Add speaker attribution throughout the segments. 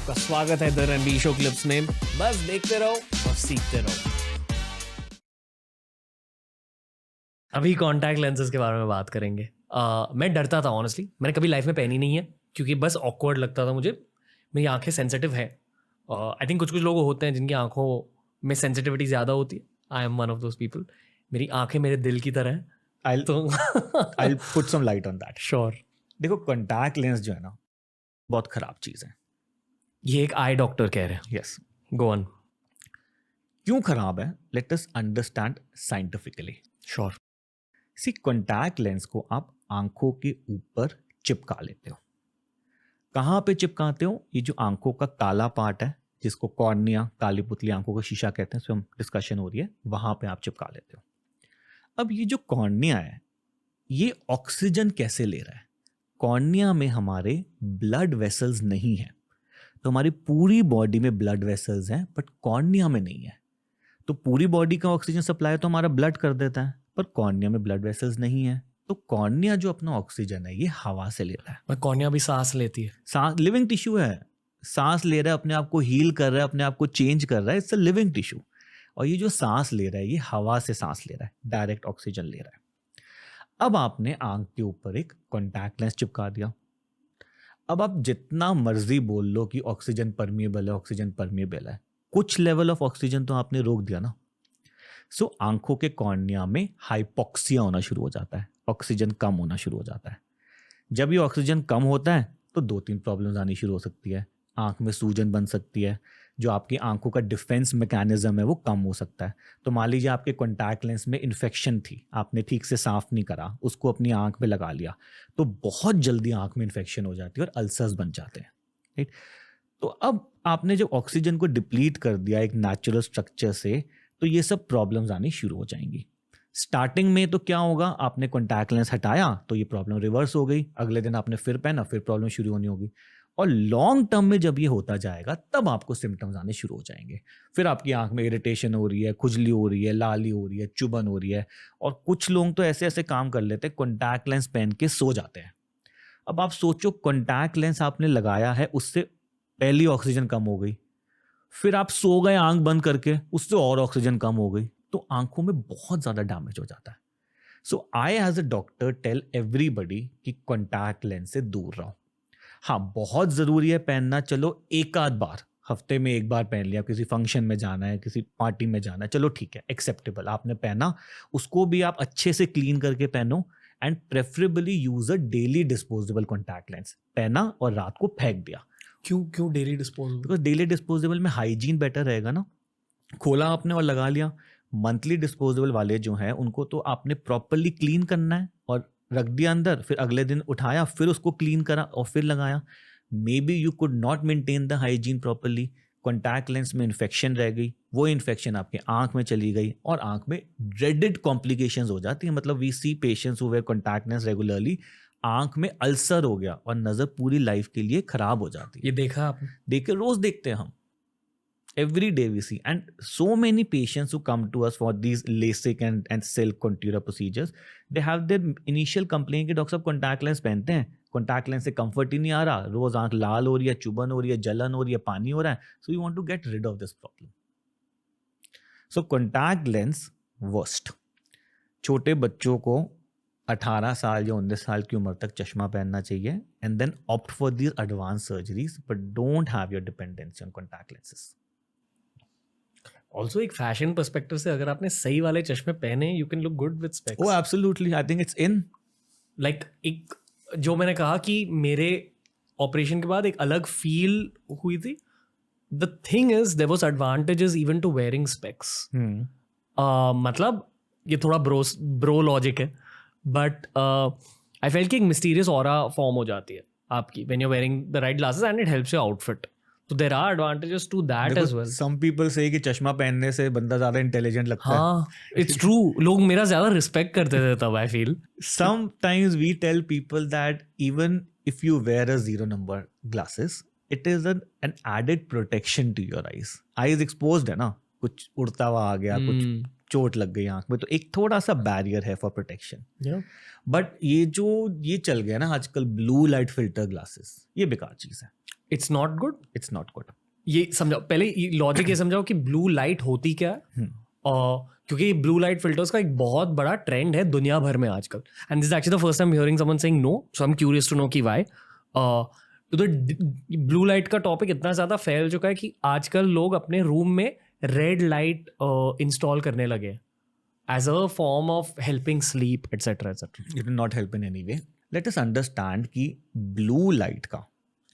Speaker 1: आपका स्वागत है द रणबीर शो क्लिप्स में। बस देखते रहो और सीखते रहो। अभी कॉन्टैक्ट लेंसेज के बारे में बात करेंगे। मैं डरता था ऑनेस्टली, मैंने कभी लाइफ में पहनी नहीं है क्योंकि बस ऑकवर्ड लगता था मुझे। मेरी आंखें सेंसिटिव है। आई थिंक कुछ कुछ लोग होते हैं जिनकी आंखों में सेंसिटिविटी ज़्यादा होती है। I am one of those people. मेरी आंखें मेरे दिल की तरह हैं।
Speaker 2: I'll put some light on that.
Speaker 1: Sure.
Speaker 2: देखो कॉन्टैक्ट लेंस जो है ना बहुत खराब चीज़ है।
Speaker 1: ये एक आई डॉक्टर कह रहे हैं।
Speaker 2: Yes,
Speaker 1: go on.
Speaker 2: क्यों खराब है? Let us understand scientifically.
Speaker 1: Sure.
Speaker 2: See, contact lens को आप आंखों के ऊपर चिपका लेते हो। कहाँ पे चिपकाते हो? ये जो आंखों का काला पार्ट है जिसको कॉर्निया, काली पुतली आंखों का शीशा कहते हैं, हम डिस्कशन हो रही है, वहां पे आप चिपका लेते हो। अब ये जो कॉर्निया है ये ऑक्सीजन कैसे ले रहा है? कॉर्निया में हमारे ब्लड वेसल्स नहीं है। तो हमारी पूरी बॉडी में ब्लड वेसल्स हैं बट कॉर्निया में नहीं है। तो पूरी बॉडी का ऑक्सीजन सप्लाई तो हमारा ब्लड कर देता है, पर कॉर्निया में ब्लड वेसल्स नहीं है। तो कॉर्निया जो अपना ऑक्सीजन है ये हवा से ले रहा है।
Speaker 1: मैं कॉर्निया भी सांस लेती है।
Speaker 2: सांस लिविंग टिश्यू है, सांस ले रहा है, अपने आप को हील कर रहा है, अपने आप को चेंज कर रहा है। It's a living tissue. और ये जो सांस ले रहा है ये हवा से सांस ले रहा है, डायरेक्ट ऑक्सीजन ले रहा है। अब आपने आंख के ऊपर एक कॉन्टैक्ट लेंस चिपका दिया। अब आप जितना मर्जी बोल लो कि ऑक्सीजन परमिएबल है, ऑक्सीजन परमिएबल है, कुछ लेवल ऑफ ऑक्सीजन तो आपने रोक दिया ना। सो आंखों के कॉर्निया में हाइपोक्सिया होना शुरू हो जाता है, ऑक्सीजन कम होना शुरू हो जाता है। जब ये ऑक्सीजन कम होता है तो 2-3 प्रॉब्लम्स आनी शुरू हो सकती है। आंख में सूजन बन सकती है, जो आपकी आंखों का डिफेंस मैकेनिज्म है वो कम हो सकता है। तो मान लीजिए आपके कॉन्टैक्ट लेंस में इन्फेक्शन थी, आपने ठीक से साफ नहीं करा, उसको अपनी आंख पे लगा लिया, तो बहुत जल्दी आंख में इन्फेक्शन हो जाती है और अल्सर्स बन जाते हैं, राइट। तो अब आपने जब ऑक्सीजन को डिप्लीट कर दिया एक नेचुरल स्ट्रक्चर से, तो ये सब प्रॉब्लम्स आनी शुरू हो जाएंगी। स्टार्टिंग में तो क्या होगा, आपने कॉन्टैक्ट लेंस हटाया तो ये प्रॉब्लम रिवर्स हो गई, अगले दिन आपने फिर पहना, फिर प्रॉब्लम शुरू होनी होगी। और लॉन्ग टर्म में जब ये होता जाएगा तब आपको सिम्टम्स आने शुरू हो जाएंगे। फिर आपकी आंख में इरिटेशन हो रही है, खुजली हो रही है, लाली हो रही है, चुभन हो रही है। और कुछ लोग तो ऐसे ऐसे काम कर लेते हैं, कॉन्टैक्ट लेंस पहन के सो जाते हैं। अब आप सोचो, कॉन्टैक्ट लेंस आपने लगाया है, उससे पहली ऑक्सीजन कम हो गई, फिर आप सो गए आंख बंद करके, उससे और ऑक्सीजन कम हो गई, तो आंखों में बहुत ज़्यादा डैमेज हो जाता है। So I as a doctor tell everybody कि कॉन्टैक्ट लेंस से दूर रहो। हाँ, बहुत ज़रूरी है पहनना, चलो एक आध बार, हफ्ते में एक बार पहन लिया, किसी फंक्शन में जाना है, किसी पार्टी में जाना है, चलो ठीक है, एक्सेप्टेबल, आपने पहना, उसको भी आप अच्छे से क्लीन करके पहनो। And preferably use a daily disposable contact lens. पहना और रात को फेंक दिया।
Speaker 1: क्यों daily disposable?
Speaker 2: Because daily disposable में हाइजीन बेटर रहेगा ना। खोला आपने और लगा लिया। मंथली डिस्पोजेबल वाले जो हैं उनको तो आपने प्रॉपरली क्लीन करना है और रख दिया अंदर, फिर अगले दिन उठाया, फिर उसको क्लीन करा और फिर लगाया। May be you could not maintain the hygiene properly, contact lens में इन्फेक्शन रह गई, वो इन्फेक्शन आपके आंख में चली गई और आंख में ड्रेडेड कॉम्प्लिकेशंस हो जाती है। मतलब we see patients who wear contact lens regularly, आंख में अल्सर हो गया और नज़र पूरी लाइफ के लिए खराब हो जाती है।
Speaker 1: ये देखा आपने?
Speaker 2: देखे, रोज देखते हैं हम। Every day we see, and so many patients who come to us for these LASIK and silk contour procedures, they have their initial complaint कि डॉक्टर साहब कॉन्टैक्ट लेंस पहनते हैं, कॉन्टैक्ट लेंस से कंफर्ट ही नहीं आ रहा, रोज आंख लाल हो रही है, चुभन हो रही है, जलन हो रही है, पानी हो रहा है, so you want to get rid of this problem. So contact lens worst. छोटे बच्चों को 18 साल या 19 साल की उम्र तक चश्मा पहनना चाहिए, and then opt for these advance surgeries, but don't have your dependency on contact lenses.
Speaker 1: Also एक फैशन पर्सपेक्टिव से अगर आपने सही वाले चश्मे पहने, you can look good with specs.
Speaker 2: Oh, absolutely. I think it's in.
Speaker 1: Like एक जो मैंने कहा कि मेरे ऑपरेशन के बाद एक अलग फील हुई थी। The thing is there was advantages even to wearing specs. मतलब ये थोड़ा ब्रो लॉजिक है, बट आई फेल कि एक मिस्टीरियस ऑरा फॉर्म हो जाती है आपकी when you are wearing the right glasses and it helps your outfit. तो there are advantages to that as well.
Speaker 2: Some people say कि चश्मा पहनने से बंदा ज्यादा इंटेलिजेंट लगता है।
Speaker 1: हाँ, इट्स ट्रू। लोग मेरा ज्यादा रिस्पेक्ट करते थे तब, I feel.
Speaker 2: Sometimes we tell people that even if you wear a 0 number glasses, it is an added protection to your eyes. Eyes exposed है ना, कुछ उड़ता हुआ आ गया, कुछ चोट लग गई आंख में, तो एक थोड़ा सा बैरियर है फॉर प्रोटेक्शन। बट ये चल गया ना आजकल, ब्लू लाइट फिल्टर ग्लासेस, ये बेकार चीज है।
Speaker 1: It's not good.
Speaker 2: It's not good.
Speaker 1: ये समझाओ पहले, लॉजिक ये समझाओ कि ब्लू लाइट होती क्या है. क्योंकि ब्लू लाइट फिल्टर्स का एक बहुत बड़ा ट्रेंड है दुनिया भर में आजकल, and this is actually the first time hearing someone saying no, so I am curious to know कि व्हाई. तो ब्लू लाइट का टॉपिक इतना ज़्यादा फैल चुका है कि आजकल लोग अपने रूम में रेड लाइट इंस्टॉल करने लगे as a form of helping sleep et cetera et cetera.
Speaker 2: It will not help in any way. Let us understand कि ब्लू लाइट का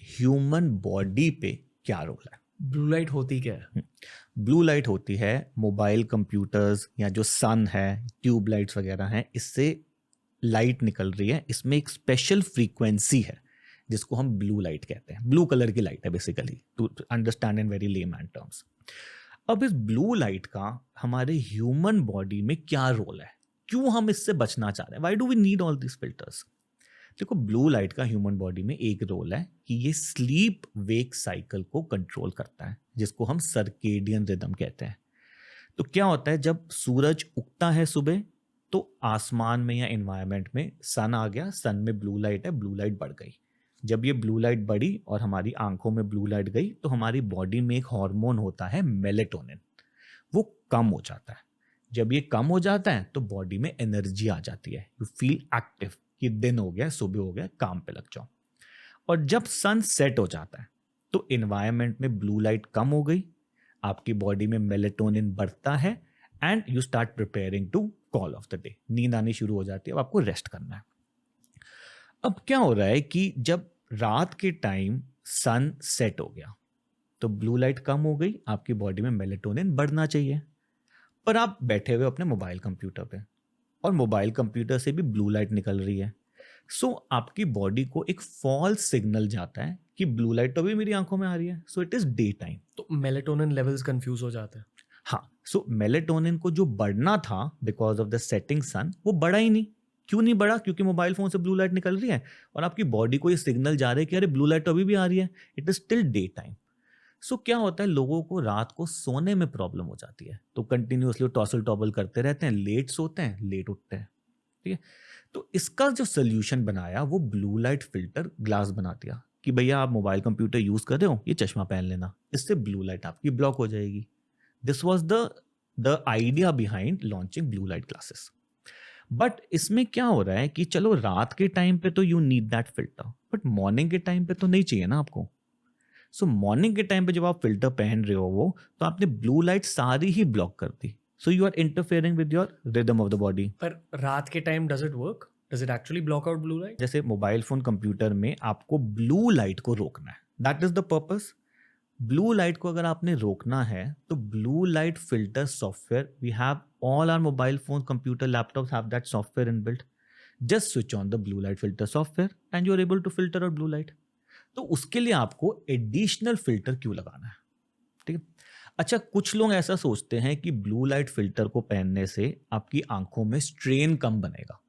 Speaker 2: ह्यूमन बॉडी पे क्या रोल है.
Speaker 1: ब्लू लाइट होती क्या है?
Speaker 2: ब्लू लाइट होती है मोबाइल कंप्यूटर्स या जो सन है, ट्यूब लाइट्स वगैरह हैं, इससे लाइट निकल रही है. इसमें एक स्पेशल फ्रीक्वेंसी है जिसको हम ब्लू लाइट कहते हैं. ब्लू कलर की लाइट है basically, to understand in very layman terms. अब इस ब्लू लाइट का हमारे ह्यूमन बॉडी में क्या रोल है, क्यों हम इससे बचना चाह रहे हैं, why do we need all this filters. देखो, ब्लू लाइट का ह्यूमन बॉडी में एक रोल है कि ये स्लीप वेक साइकिल को कंट्रोल करता है, जिसको हम सर्केडियन रिदम कहते हैं. तो क्या होता है, जब सूरज उगता है सुबह, तो आसमान में या एनवायरनमेंट में सन आ गया, सन में ब्लू लाइट है, ब्लू लाइट बढ़ गई. जब ये ब्लू लाइट बढ़ी और हमारी आंखों में ब्लू लाइट गई, तो हमारी बॉडी में एक हार्मोन होता है मेलेटोनिन, वो कम हो जाता है. जब ये कम हो जाता है तो बॉडी में एनर्जी आ जाती है, यू फील एक्टिव कि दिन हो गया, सुबह हो गया, काम पे लग जाओ. और जब सन सेट हो जाता है तो एनवायरनमेंट में ब्लू लाइट कम हो गई, आपकी बॉडी में मेलेटोनिन बढ़ता है and you start preparing to call off the day. नींद आनी शुरू हो जाती है, अब आपको रेस्ट करना है. अब क्या हो रहा है कि जब रात के टाइम सन सेट हो गया तो ब्लू लाइट कम हो गई, आपकी बॉडी में मेलेटोनिन बढ़ना चाहिए, पर आप बैठे हुए अपने मोबाइल कंप्यूटर पे और मोबाइल कंप्यूटर से भी ब्लू लाइट निकल रही है. सो आपकी बॉडी को एक फॉल्स सिग्नल जाता है कि ब्लू लाइट तो अभी मेरी आंखों में आ रही है, so it is day time.
Speaker 1: तो मेलेटोनिन लेवल्स कंफ्यूज हो जाते हैं.
Speaker 2: हाँ, सो मेलेटोनिन को जो बढ़ना था because of the setting sun, वो बढ़ा ही नहीं. क्यों नहीं बढ़ा? क्योंकि मोबाइल फोन से ब्लू लाइट निकल रही है और आपकी बॉडी को ये सिग्नल जा रहा है कि अरे ब्लू लाइट तो अभी भी आ रही है, it is still daytime. So क्या होता है, लोगों को रात को सोने में प्रॉब्लम हो जाती है, तो कंटिन्यूसली टॉसल टॉबल करते रहते हैं, लेट सोते हैं, लेट उठते हैं. ठीक है, तो इसका जो सोल्यूशन बनाया वो ब्लू लाइट फिल्टर ग्लास बना दिया कि भैया आप मोबाइल कंप्यूटर यूज कर रहे हो, ये चश्मा पहन लेना, इससे ब्लू लाइट आपकी ब्लॉक हो जाएगी. This was the idea behind launching blue light glasses. But इसमें क्या हो रहा है कि चलो रात के टाइम पे तो you need that filter, but morning के टाइम पे तो नहीं चाहिए ना आपको. सो मॉर्निंग के टाइम पे जब आप फिल्टर पहन रहे हो वो, तो आपने ब्लू लाइट सारी ही ब्लॉक कर दी. So you are interfering with your rhythm of the body.
Speaker 1: पर रात के time does it work? Does it actually block out blue light?
Speaker 2: जैसे मोबाइल फोन कंप्यूटर में आपको ब्लू लाइट को रोकना है, that is the purpose. Blue light को अगर आपने रोकना है तो blue light filter software, we have all our mobile phone, computer, laptops have that software inbuilt. Just switch on the blue light filter software and you are able to filter out blue light. तो उसके लिए आपको additional filter क्यों लगाना है? ठीक है. अच्छा, कुछ लोग ऐसा सोचते हैं कि ब्लू लाइट फिल्टर को पहनने से आपकी आंखों में स्ट्रेन कम बनेगा.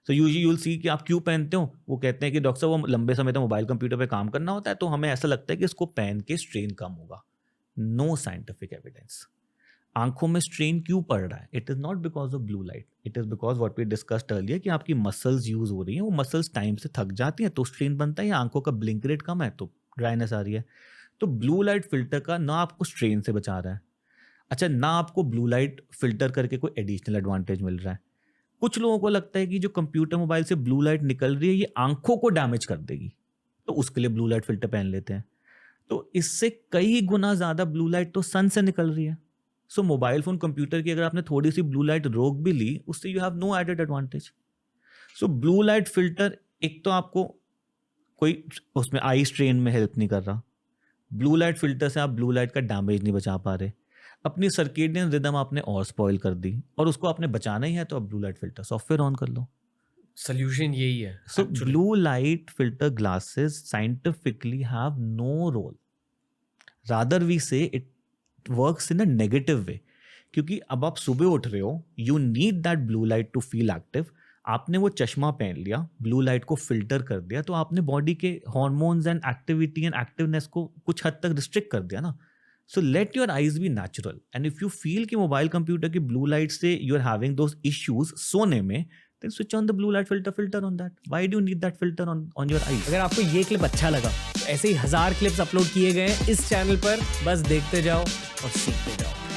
Speaker 2: सो यूजुअली यूल सी कि आप क्यों पहनते हो, वो कहते हैं कि डॉक्टर साहब वो लंबे समय तक मोबाइल कंप्यूटर पे काम करना होता है, तो हमें ऐसा लगता है कि इसको पहन के स्ट्रेन कम होगा. No scientific evidence. आंखों में स्ट्रेन क्यों पड़ रहा है? It is not because of blue light, it is because what we discussed earlier कि आपकी मसल्स यूज हो रही हैं, वो मसल्स टाइम से थक जाती हैं तो स्ट्रेन बनता है, या आंखों का ब्लिंक रेट कम है तो ड्राइनेस आ रही है. तो ब्लू लाइट फिल्टर का ना आपको स्ट्रेन से बचा रहा है, अच्छा ना आपको ब्लू लाइट फिल्टर करके कोई एडिशनल एडवांटेज मिल रहा है. कुछ लोगों को लगता है कि जो कंप्यूटर मोबाइल से ब्लू लाइट निकल रही है ये आंखों को डैमेज कर देगी, तो उसके लिए ब्लू लाइट फिल्टर पहन लेते हैं. तो इससे कई गुना ज्यादा ब्लू लाइट तो सन से निकल रही है. सो मोबाइल फोन कंप्यूटर की अगर आपने थोड़ी सी ब्लू लाइट रोक भी ली, उससे you have no added advantage. So blue light filter एक तो आपको कोई उसमें आई स्ट्रेन में हेल्प नहीं कर रहा, ब्लू लाइट फिल्टर से आप ब्लू लाइट का डैमेज नहीं बचा पा रहे, अपनी सर्केडियन रिदम आपने और स्पॉइल कर दी, और उसको आपने बचाना ही है तो आप blue light filter software on कर लो.
Speaker 1: सोल्यूशन यही है.
Speaker 2: So blue light filter glasses scientifically have no role, rather we say it works in a negative way. क्योंकि अब आप सुबह उठ रहे हो, you need that blue light to feel active. आपने वो चश्मा पहन लिया, ब्लू लाइट को फिल्टर कर दिया, तो आपने बॉडी के hormones and activity and activeness को कुछ हद तक रिस्ट्रिक्ट कर दिया ना. So let your eyes be natural, and if you feel कि मोबाइल कंप्यूटर की ब्लू लाइट से you are having those issues सोने में, then switch on the blue light filter on that. Why do you need that filter on your eyes?
Speaker 1: अगर आपको ये clip अच्छा लगा तो ऐसे ही 1000 क्लिप्स अपलोड किए गए हैं इस चैनल पर, बस देखते जाओ और सीखते जाओ.